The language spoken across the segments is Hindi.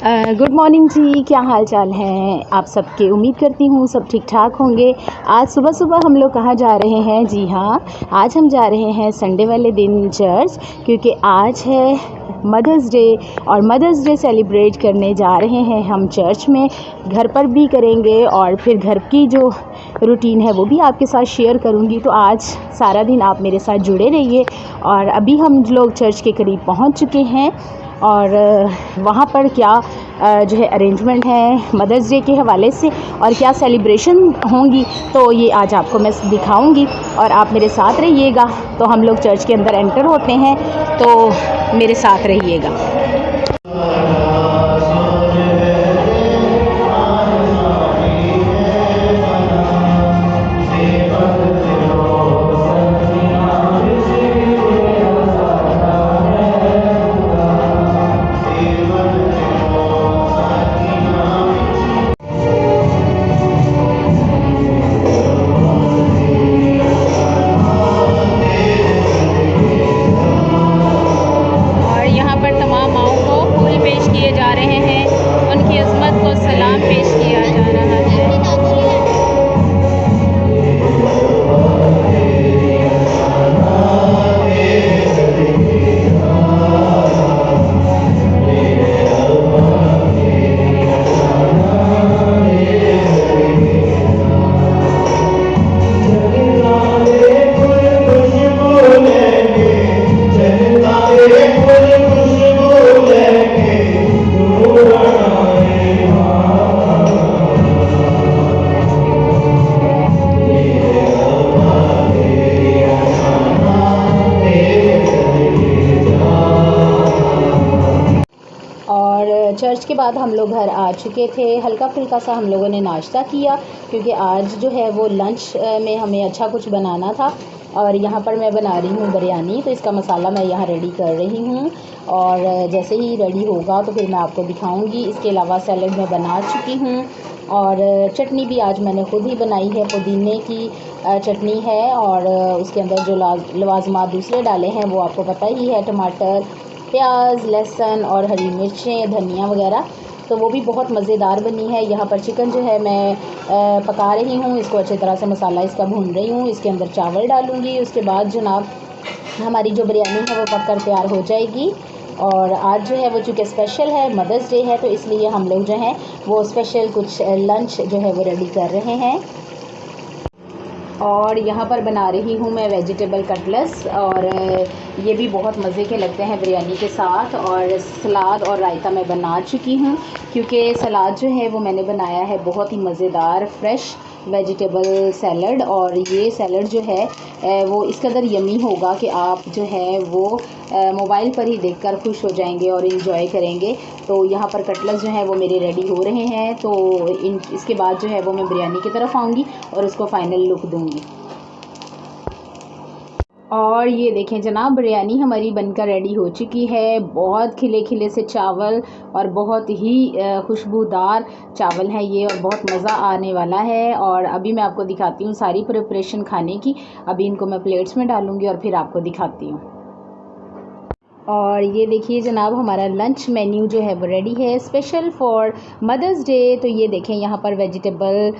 गुड मॉर्निंग जी, क्या हाल चाल है आप सबके। उम्मीद करती हूँ सब ठीक ठाक होंगे। आज सुबह सुबह हम लोग कहाँ जा रहे हैं? जी हाँ, आज हम जा रहे हैं संडे वाले दिन चर्च, क्योंकि आज है मदर्स डे और मदर्स डे सेलिब्रेट करने जा रहे हैं हम चर्च में। घर पर भी करेंगे और फिर घर की जो रूटीन है वो भी आपके साथ शेयर करूँगी। तो आज सारा दिन आप मेरे साथ जुड़े रहिए। और अभी हम लोग चर्च के करीब पहुँच चुके हैं और वहाँ पर क्या जो है अरेंजमेंट है मदर्स डे के हवाले से और क्या सेलिब्रेशन होंगी, तो ये आज आपको मैं दिखाऊंगी और आप मेरे साथ रहिएगा। तो हम लोग चर्च के अंदर एंटर होते हैं, तो मेरे साथ रहिएगा। चर्च के बाद हम लोग घर आ चुके थे। हल्का फुल्का सा हम लोगों ने नाश्ता किया, क्योंकि आज जो है वो लंच में हमें अच्छा कुछ बनाना था। और यहाँ पर मैं बना रही हूँ बिरयानी, तो इसका मसाला मैं यहाँ रेडी कर रही हूँ और जैसे ही रेडी होगा तो फिर मैं आपको दिखाऊंगी। इसके अलावा सैलड मैं बना चुकी हूँ और चटनी भी आज मैंने खुद ही बनाई है। पुदीने की चटनी है और उसके अंदर जो लवाजमात दूसरे डाले हैं वो आपको पता ही है, टमाटर, प्याज, लहसुन और हरी मिर्चें, धनिया वगैरह, तो वो भी बहुत मज़ेदार बनी है। यहाँ पर चिकन जो है मैं पका रही हूँ, इसको अच्छी तरह से मसाला इसका भून रही हूँ। इसके अंदर चावल डालूँगी, उसके बाद जनाब हमारी जो बिरयानी है वो पककर तैयार हो जाएगी। और आज जो है वो चूँकि स्पेशल है, मदर्स डे है, तो इसलिए हम लोग जो हैं वो स्पेशल कुछ लंच जो है वो रेडी कर रहे हैं। और यहाँ पर बना रही हूँ मैं वेजिटेबल कटलेट्स, और ये भी बहुत मज़े के लगते हैं बिरयानी के साथ। और सलाद और रायता मैं बना चुकी हूँ, क्योंकि सलाद जो है वो मैंने बनाया है बहुत ही मज़ेदार फ्रेश वेजिटेबल सैलड। और ये सैलड जो है वो इस कदर यमी होगा कि आप जो है वो मोबाइल पर ही देखकर खुश हो जाएंगे और इन्जॉय करेंगे। तो यहाँ पर कटलेट्स जो है वो मेरे रेडी हो रहे हैं, तो इसके बाद जो है वो मैं बिरयानी की तरफ आऊँगी और उसको फ़ाइनल लुक दूँगी। और ये देखें जनाब, बिरयानी हमारी बनकर रेडी हो चुकी है। बहुत खिले खिले से चावल और बहुत ही खुशबूदार चावल हैं ये, और बहुत मज़ा आने वाला है। और अभी मैं आपको दिखाती हूँ सारी प्रिपरेशन खाने की। अभी इनको मैं प्लेट्स में डालूँगी और फिर आपको दिखाती हूँ। और ये देखिए जनाब, हमारा लंच मेन्यू जो है वो रेडी है स्पेशल फॉर मदर्स डे। तो ये देखें यहाँ पर वेजिटेबल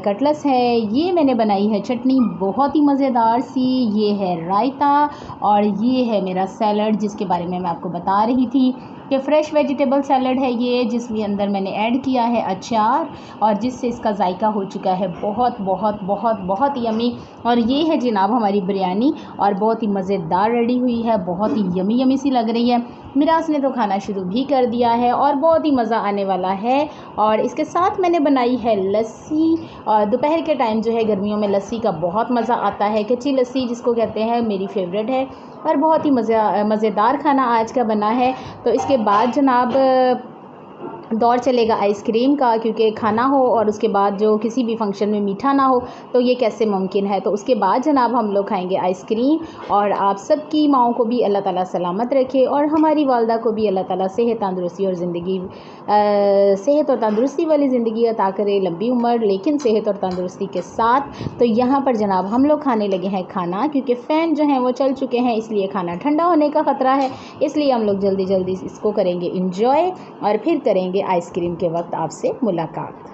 कटलेट्स है, ये मैंने बनाई है चटनी बहुत ही मज़ेदार सी, ये है रायता और ये है मेरा सैलड, जिसके बारे में मैं आपको बता रही थी कि फ़्रेश वेजिटेबल सैलड है ये, जिसके अंदर मैंने ऐड किया है अचार, और जिससे इसका जायका हो चुका है बहुत बहुत बहुत बहुत यमी। और ये है जनाब हमारी बिरयानी, और बहुत ही मज़ेदार रेडी हुई है, बहुत ही यमी यमी सी लग रही है। मिराज ने तो खाना शुरू भी कर दिया है और बहुत ही मज़ा आने वाला है। और इसके साथ मैंने बनाई है लस्सी, और दोपहर के टाइम जो है गर्मियों में लस्सी का बहुत मज़ा आता है, कच्ची लस्सी जिसको कहते हैं, मेरी फेवरेट है और बहुत ही मज़ेदार खाना आज का बना है। तो इसके बाद जनाब दौर चलेगा आइसक्रीम का, क्योंकि खाना हो और उसके बाद जो किसी भी फंक्शन में मीठा ना हो तो ये कैसे मुमकिन है। तो उसके बाद जनाब हम लोग खाएंगे आइसक्रीम। और आप सबकी माओं को भी अल्लाह ताला सलामत रखे और हमारी वालदा को भी अल्लाह ताला सेहत तंदुरुस्ती और ज़िंदगी सेहत और तंदुरुस्ती वाली ज़िंदगी अता करे, लंबी उम्र लेकिन सेहत और तंदुरुस्ती के साथ। तो यहाँ पर जनाब हम लोग खाने लगे हैं खाना, क्योंकि फ़ैन जो हैं वो चल चुके हैं, इसलिए खाना ठंडा होने का ख़तरा है, इसलिए हम लोग जल्दी जल्दी इसको करेंगे इंजॉय और फिर करेंगे करेंगे आइसक्रीम के वक्त आपसे मुलाकात।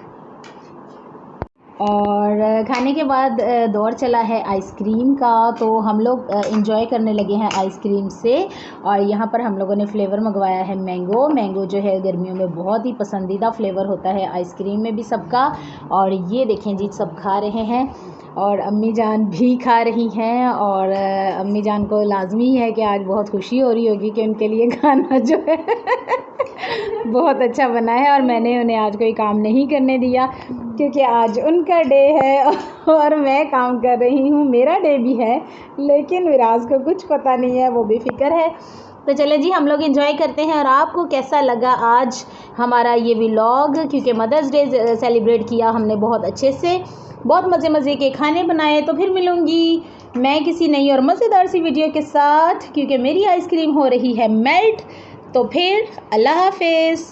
और खाने के बाद दौर चला है आइसक्रीम का, तो हम लोग इंजॉय करने लगे हैं आइसक्रीम से। और यहाँ पर हम लोगों ने फ़्लेवर मंगवाया है मैंगो जो है गर्मियों में बहुत ही पसंदीदा फ्लेवर होता है आइसक्रीम में भी सबका। और ये देखें जी, सब खा रहे हैं और अम्मी जान भी खा रही हैं। और अम्मी जान को लाजमी है कि आज बहुत खुशी हो रही होगी कि उनके लिए खाना जो है बहुत अच्छा बना है। और मैंने उन्हें आज कोई काम नहीं करने दिया क्योंकि आज उनका डे है और मैं काम कर रही हूँ। मेरा डे भी है लेकिन विराज को कुछ पता नहीं है, वो बेफिक्र है। तो चले जी, हम लोग एंजॉय करते हैं। और आपको कैसा लगा आज हमारा ये व्लॉग, क्योंकि मदर्स डे सेलिब्रेट किया हमने बहुत अच्छे से, बहुत मज़े के खाने बनाए। तो फिर मिलूँगी मैं किसी नई और मज़ेदार सी वीडियो के साथ, क्योंकि मेरी आइसक्रीम हो रही है मेल्ट। तो फिर अल्लाह हाफिज़।